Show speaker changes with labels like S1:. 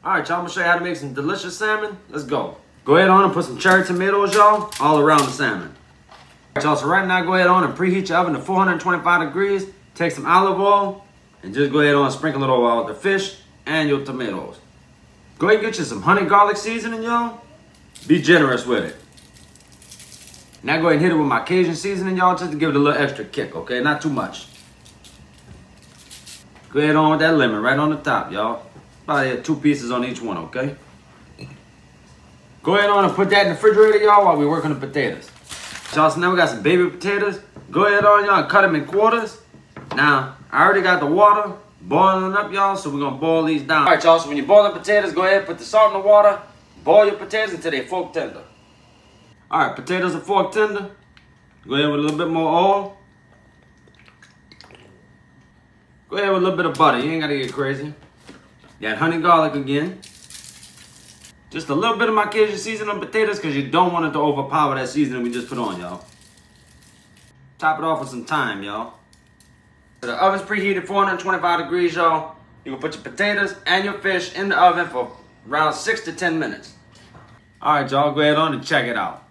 S1: Alright, y'all, I'm gonna show you how to make some delicious salmon. Let's go. Go ahead on and put some cherry tomatoes, y'all, all around the salmon. Alright, y'all, so right now go ahead on and preheat your oven to 425 degrees. Take some olive oil and just go ahead on and sprinkle it over the fish and your tomatoes. Go ahead and get you some honey garlic seasoning, y'all. Be generous with it. Now go ahead and hit it with my Cajun seasoning, y'all, just to give it a little extra kick, okay? Not too much. Go ahead on with that lemon right on the top, y'all. About 2 pieces on each one, okay? Go ahead on and put that in the refrigerator, y'all, while we work on the potatoes. Y'all, so now we got some baby potatoes. Go ahead on, y'all, and cut them in quarters. Now, I already got the water boiling up, y'all, so we're gonna boil these down. All right, y'all, so when you boil the potatoes, go ahead and put the salt in the water. Boil your potatoes until they're fork tender. All right, potatoes are fork tender. Go ahead with a little bit more oil. Go ahead with a little bit of butter. You ain't gotta get crazy. That honey garlic again. Just a little bit of my Cajun seasoning on potatoes because you don't want it to overpower that seasoning we just put on, y'all. Top it off with some thyme, y'all. So the oven's preheated 425 degrees, y'all. You can put your potatoes and your fish in the oven for around 6 to 10 minutes. All right, y'all, go ahead on and check it out.